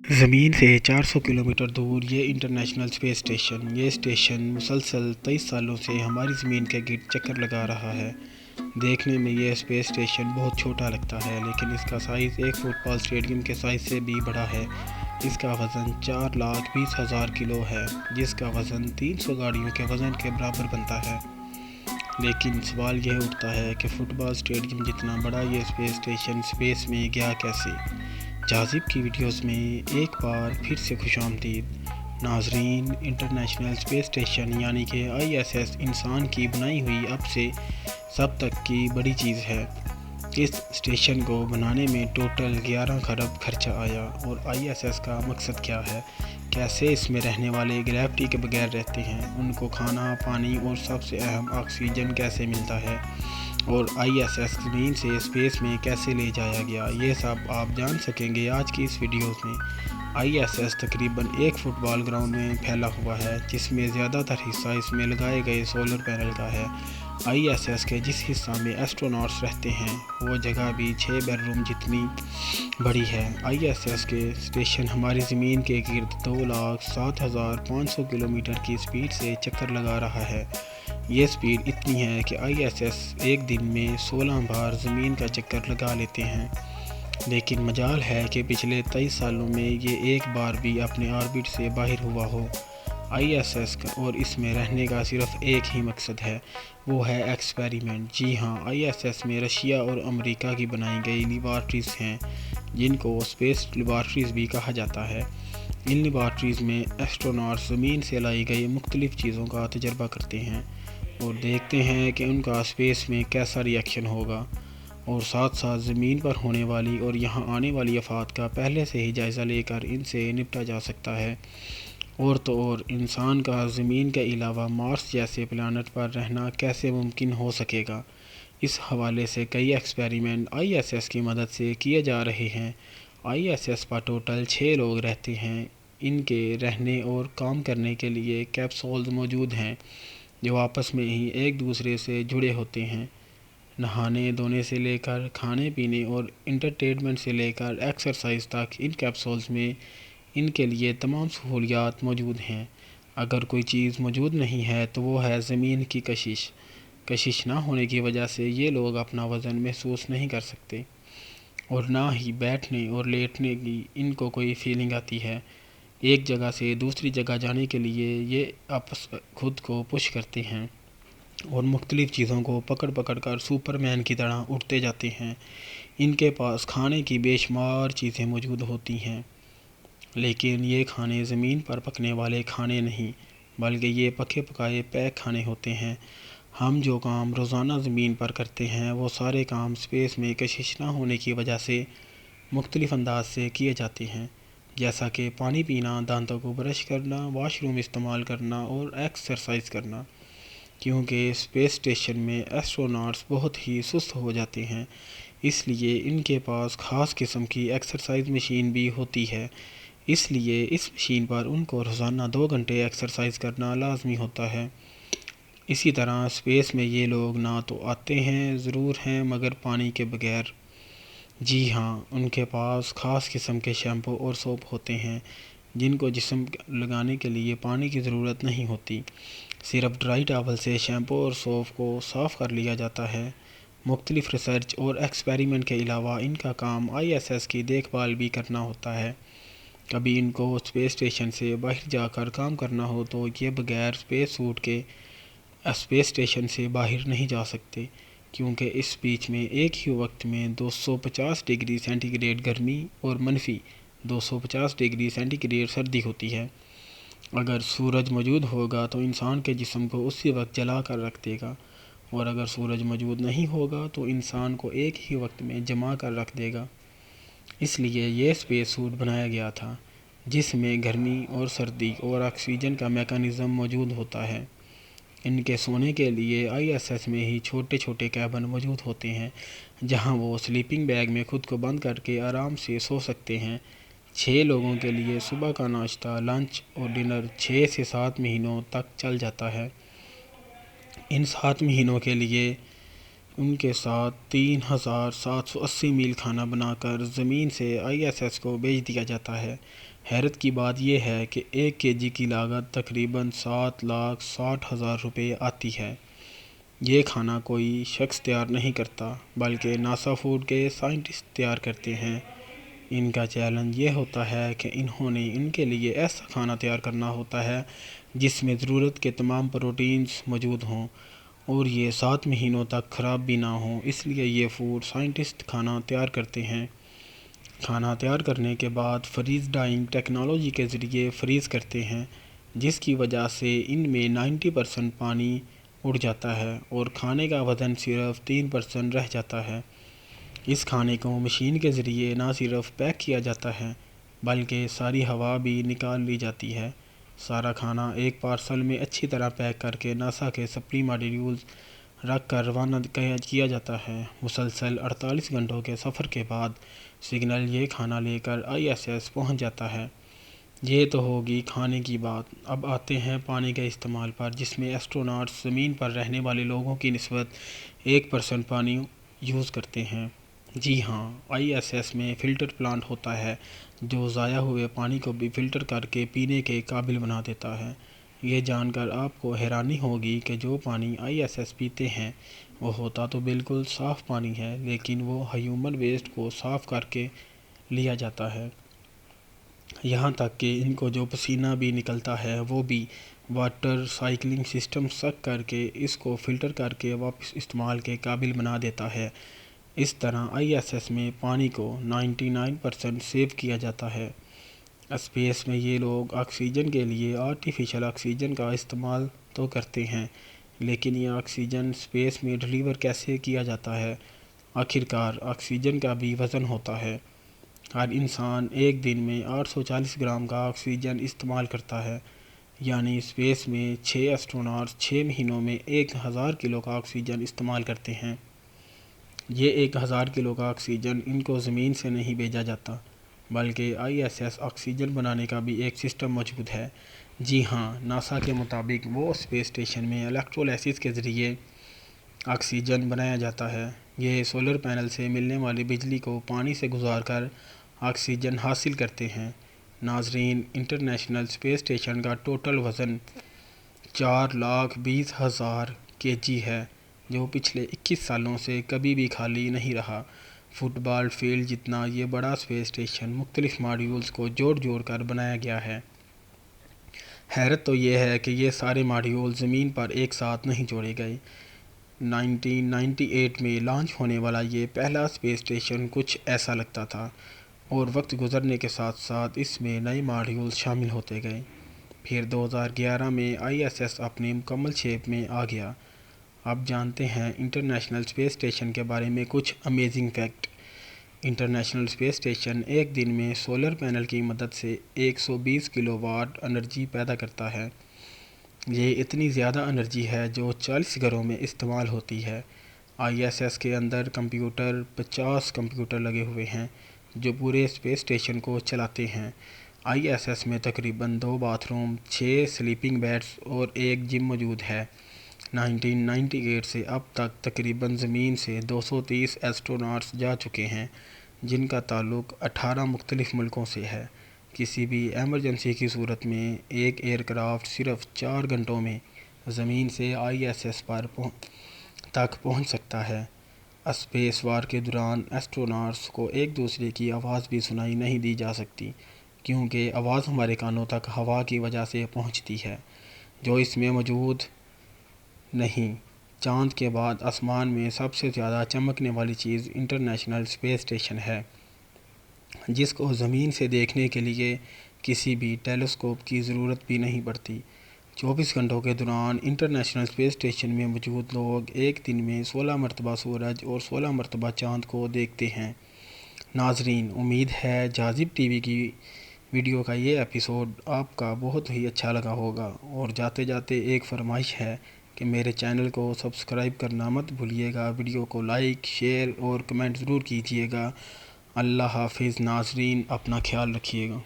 زمین سے 400 کلومیٹر دور یہ انٹرنیشنل اسپیس اسٹیشن مسلسل 23 سالوں سے ہماری زمین کے گرد چکر لگا رہا ہے۔ دیکھنے میں یہ اسپیس اسٹیشن بہت چھوٹا لگتا ہے، لیکن اس کا سائز ایک فٹ بال اسٹیڈیم کے سائز سے بھی بڑا ہے۔ اس کا وزن 4,20,000 کلو ہے، جس کا وزن 300 گاڑیوں کے وزن کے برابر بنتا ہے۔ لیکن سوال یہ اٹھتا ہے کہ فٹ بال اسٹیڈیم جتنا بڑا یہ اسپیس اسٹیشن اسپیس میں گیا کیسے؟ جاذب کی ویڈیوز میں ایک بار پھر سے خوش آمدید ناظرین۔ انٹرنیشنل اسپیس اسٹیشن یعنی کہ ISS انسان کی بنائی ہوئی اب سے سب تک کی بڑی چیز ہے۔ اس اسٹیشن کو بنانے میں ٹوٹل 11 خرب خرچہ آیا۔ اور ISS کا مقصد کیا ہے؟ کیسے اس میں رہنے والے گریوٹی کے بغیر رہتے ہیں؟ ان کو کھانا، پانی اور سب سے اہم آکسیجن کیسے ملتا ہے؟ اور ISS زمین سے اسپیس میں کیسے لے جایا گیا؟ یہ سب آپ جان سکیں گے آج کی اس ویڈیوز میں۔ ISS تقریباً ایک فٹ بال گراؤنڈ میں پھیلا ہوا ہے، جس میں زیادہ تر حصہ اس میں لگائے گئے سولر پینل کا ہے۔ ISS کے جس حصہ میں ایسٹروناٹس رہتے ہیں وہ جگہ بھی 6 بیڈ روم جتنی بڑی ہے۔ ISS کے اسٹیشن ہماری زمین کے گرد 2,07,500 کلومیٹر کی اسپیڈ سے چکر لگا رہا ہے۔ یہ اسپیڈ اتنی ہے کہ ISS ایک دن میں 16 بار زمین کا چکر لگا لیتے ہیں، لیکن مجال ہے کہ پچھلے 23 سالوں میں یہ ایک بار بھی اپنے آربٹ سے باہر ہوا ہو۔ ISS اور اس میں رہنے کا صرف ایک ہی مقصد ہے، وہ ہے ایکسپیریمنٹ۔ جی ہاں، ISS میں رشیا اور امریکہ کی بنائی گئی لیبارٹریز ہیں، جن کو اسپیس لیبارٹریز بھی کہا جاتا ہے۔ ان لیبارٹریز میں ایسٹروناٹس زمین سے لائی گئی مختلف چیزوں کا تجربہ کرتے ہیں اور دیکھتے ہیں کہ ان کا اسپیس میں کیسا ری ایکشن ہوگا، اور ساتھ ساتھ زمین پر ہونے والی اور یہاں آنے والی آفات کا پہلے سے ہی جائزہ لے کر ان سے نپٹا جا سکتا ہے۔ اور تو اور انسان کا زمین کے علاوہ مارس جیسے پلانٹ پر رہنا کیسے ممکن ہو سکے گا؟ اس حوالے سے کئی ایکسپیریمنٹ ISS کی مدد سے کیے جا رہے ہیں۔ ISS پر ٹوٹل 6 لوگ رہتے ہیں۔ ان کے رہنے اور کام کرنے کے لیے کیپسولز موجود ہیں جو آپس میں ہی ایک دوسرے سے جڑے ہوتے ہیں۔ نہانے دھونے سے لے کر کھانے پینے اور انٹرٹینمنٹ سے لے کر ایکسرسائز تک ان کیپسولز میں ان کے لیے تمام سہولیات موجود ہیں۔ اگر کوئی چیز موجود نہیں ہے تو وہ ہے زمین کی کشش۔ کشش نہ ہونے کی وجہ سے یہ لوگ اپنا وزن محسوس نہیں کر سکتے، اور نہ ہی بیٹھنے اور لیٹنے کی ان کو کوئی فیلنگ آتی ہے۔ ایک جگہ سے دوسری جگہ جانے کے لیے یہ خود کو پش کرتے ہیں اور مختلف چیزوں کو پکڑ پکڑ کر سپر مین کی طرح اٹھتے جاتے ہیں۔ ان کے پاس کھانے کی بے شمار چیزیں موجود ہوتی ہیں، لیکن یہ کھانے زمین پر پکنے والے کھانے نہیں، بلکہ یہ پکے پکائے پیک کھانے ہوتے ہیں۔ ہم جو کام روزانہ زمین پر کرتے ہیں وہ سارے کام اسپیس میں کشش نہ ہونے کی وجہ سے مختلف انداز سے کیے جاتے ہیں، جیسا کہ پانی پینا، دانتوں کو برش کرنا، واش روم استعمال کرنا اور ایکسرسائز کرنا۔ کیونکہ اسپیس اسٹیشن میں ایسٹروناٹس بہت ہی سست ہو جاتے ہیں، اس لیے ان کے پاس خاص قسم کی ایکسرسائز مشین بھی ہوتی ہے۔ اس لیے اس مشین پر ان کو روزانہ 2 گھنٹے ایکسرسائز کرنا لازمی ہوتا ہے۔ اسی طرح اسپیس میں یہ لوگ نہ تو آتے ہیں ضرور ہیں مگر پانی کے بغیر۔ جی ہاں، ان کے پاس خاص قسم کے شیمپو اور سوپ ہوتے ہیں جن کو جسم لگانے کے لیے پانی کی ضرورت نہیں ہوتی، صرف ڈرائی ٹاول سے شیمپو اور سوپ کو صاف کر لیا جاتا ہے۔ مختلف ریسرچ اور ایکسپیریمنٹ کے علاوہ ان کا کام ISS کی دیکھ بھال بھی کرنا ہوتا ہے۔ کبھی ان کو اسپیس اسٹیشن سے باہر جا کر کام کرنا ہو تو یہ بغیر اسپیس سوٹ کے اسپیس اسٹیشن سے باہر نہیں جا سکتے، کیونکہ اس بیچ میں ایک ہی وقت میں 250 ڈگری سینٹی گریڈ گرمی اور منفی 250 ڈگری سینٹی گریڈ سردی ہوتی ہے۔ اگر سورج موجود ہوگا تو انسان کے جسم کو اسی وقت جلا کر رکھ دے گا، اور اگر سورج موجود نہیں ہوگا تو انسان کو ایک ہی وقت میں جما کر رکھ دے گا۔ اس لیے یہ اسپیس سوٹ بنایا گیا تھا جس میں گرمی اور سردی اور آکسیجن کا میکانزم موجود ہوتا ہے۔ ان کے سونے کے لیے ISS میں ہی چھوٹے چھوٹے کیبن موجود ہوتے ہیں جہاں وہ سلیپنگ بیگ میں خود کو بند کر کے آرام سے سو سکتے ہیں۔ 6 لوگوں کے لیے صبح کا ناشتہ، لنچ اور ڈنر 6 سے 7 مہینوں تک چل جاتا ہے۔ ان 7 مہینوں کے لیے ان کے ساتھ 3780 میل کھانا بنا کر زمین سے ISS کو بھیج دیا جاتا ہے۔ حیرت کی بات یہ ہے کہ 1 kg کی لاگت تقریباً 7,60,000 روپے آتی ہے۔ یہ کھانا کوئی شخص تیار نہیں کرتا بلکہ ناسا فوڈ کے سائنٹسٹ تیار کرتے ہیں۔ ان کا چیلنج یہ ہوتا ہے کہ انہوں نے ان کے لیے ایسا کھانا تیار کرنا ہوتا ہے جس میں ضرورت کے تمام پروٹینز موجود ہوں اور یہ 7 مہینوں تک خراب بھی نہ ہوں، اس لیے یہ فوڈ سائنٹسٹ کھانا تیار کرتے ہیں۔ کھانا تیار کرنے کے بعد فریز ڈائنگ ٹیکنالوجی کے ذریعے فریز کرتے ہیں، جس کی وجہ سے ان میں 90% پانی اڑ جاتا ہے اور کھانے کا وزن صرف 3% رہ جاتا ہے۔ اس کھانے کو مشین کے ذریعے نہ صرف پیک کیا جاتا ہے بلکہ ساری ہوا بھی نکال لی جاتی ہے۔ سارا کھانا ایک پارسل میں اچھی طرح پیک کر کے ناسا کے سپلی ماڈیولز رکھ کر روانہ کیا جاتا ہے۔ مسلسل 48 گھنٹوں کے سفر کے بعد سگنل یہ کھانا لے کر ISS پہنچ جاتا ہے۔ یہ تو ہوگی کھانے کی بات۔ اب آتے ہیں پانی کے استعمال پر، جس میں ایسٹروناٹس زمین پر رہنے والے لوگوں کی نسبت 1% پانی یوز کرتے ہیں۔ جی ہاں، ISS میں فلٹر پلانٹ ہوتا ہے جو ضائع ہوئے پانی کو بھی فلٹر کر کے پینے کے قابل بنا دیتا ہے۔ یہ جان کر آپ کو حیرانی ہوگی کہ جو پانی ISS پیتے ہیں وہ ہوتا تو بالکل صاف پانی ہے، لیکن وہ ہیومن ویسٹ کو صاف کر کے لیا جاتا ہے۔ یہاں تک کہ ان کو جو پسینہ بھی نکلتا ہے وہ بھی واٹر سائیکلنگ سسٹم سک کر کے اس کو فلٹر کر کے واپس استعمال کے قابل بنا دیتا ہے۔ اس طرح ISS میں پانی کو 99% سیو کیا جاتا ہے۔ اسپیس میں یہ لوگ آکسیجن کے لیے آرٹیفیشل آکسیجن کا استعمال تو کرتے ہیں، لیکن یہ آکسیجن اسپیس میں ڈلیور کیسے کیا جاتا ہے؟ آخرکار آکسیجن کا بھی وزن ہوتا ہے۔ ہر انسان ایک دن میں 840 گرام کا آکسیجن استعمال کرتا ہے، یعنی اسپیس میں 6 ایسٹروناٹس 6 مہینوں میں 1000 کلو کا آکسیجن استعمال کرتے ہیں۔ یہ 1000 کلو کا آکسیجن ان کو زمین سے نہیں بھیجا جاتا بلکہ ISS آکسیجن بنانے کا بھی ایک سسٹم موجود ہے۔ جی ہاں، ناسا کے مطابق وہ اسپیس اسٹیشن میں الیکٹرولیسس کے ذریعے آکسیجن بنایا جاتا ہے۔ یہ سولر پینل سے ملنے والی بجلی کو پانی سے گزار کر آکسیجن حاصل کرتے ہیں۔ ناظرین، انٹرنیشنل اسپیس اسٹیشن کا ٹوٹل وزن 4,20,000 kg ہے، جو پچھلے 21 سالوں سے کبھی بھی خالی نہیں رہا۔ فٹ بال فیلڈ جتنا یہ بڑا اسپیس اسٹیشن مختلف ماڈیولز کو جوڑ کر بنایا گیا ہے۔ حیرت تو یہ ہے کہ یہ سارے ماڈیول زمین پر ایک ساتھ نہیں جوڑے گئے۔ 1998 میں لانچ ہونے والا یہ پہلا اسپیس اسٹیشن کچھ ایسا لگتا تھا، اور وقت گزرنے کے ساتھ ساتھ اس میں نئے ماڈیولز شامل ہوتے گئے۔ پھر 2011 میں ISS اپنی مکمل شیپ میں آ گیا۔ اب جانتے ہیں انٹرنیشنل اسپیس اسٹیشن کے بارے میں کچھ amazing fact. International space station ایک دن میں سولر پینل کی مدد سے 120 کلو واٹ انرجی پیدا کرتا ہے۔ یہ اتنی زیادہ انرجی ہے جو 40 گھروں میں استعمال ہوتی ہے۔ ISS کے اندر 50 کمپیوٹر لگے ہوئے ہیں جو پورے اسپیس اسٹیشن کو چلاتے ہیں۔ ISS میں تقریباً 2 باتھ روم، 6 سلیپنگ بیڈز اور ایک جم موجود ہے۔ 1998 سے اب تک تقریباً زمین سے 230 ایسٹروناٹس جا چکے ہیں، جن کا تعلق 18 مختلف ملکوں سے ہے۔ کسی بھی ایمرجنسی کی صورت میں ایک ایئر کرافٹ صرف 4 گھنٹوں میں زمین سے ISS تک پہنچ سکتا ہے۔ اسپیس وار کے دوران ایسٹروناٹس کو ایک دوسرے کی آواز بھی سنائی نہیں دی جا سکتی، کیونکہ آواز ہمارے کانوں تک ہوا کی وجہ سے پہنچتی ہے، جو اس میں موجود نہیں۔ چاند کے بعد آسمان میں سب سے زیادہ چمکنے والی چیز انٹرنیشنل اسپیس اسٹیشن ہے، جس کو زمین سے دیکھنے کے لیے کسی بھی ٹیلیسکوپ کی ضرورت بھی نہیں پڑتی۔ 24 گھنٹوں کے دوران انٹرنیشنل اسپیس اسٹیشن میں موجود لوگ ایک دن میں 16 مرتبہ سورج اور 16 مرتبہ چاند کو دیکھتے ہیں۔ ناظرین، امید ہے جاذب ٹی وی کی ویڈیو کا یہ ایپیسوڈ آپ کا بہت ہی اچھا لگا ہوگا، اور جاتے جاتے ایک فرمائش ہے کہ میرے چینل کو سبسکرائب کرنا مت بھولیے گا، ویڈیو کو لائک، شیئر اور کمنٹ ضرور کیجیے گا۔ اللہ حافظ ناظرین، اپنا خیال رکھیے گا۔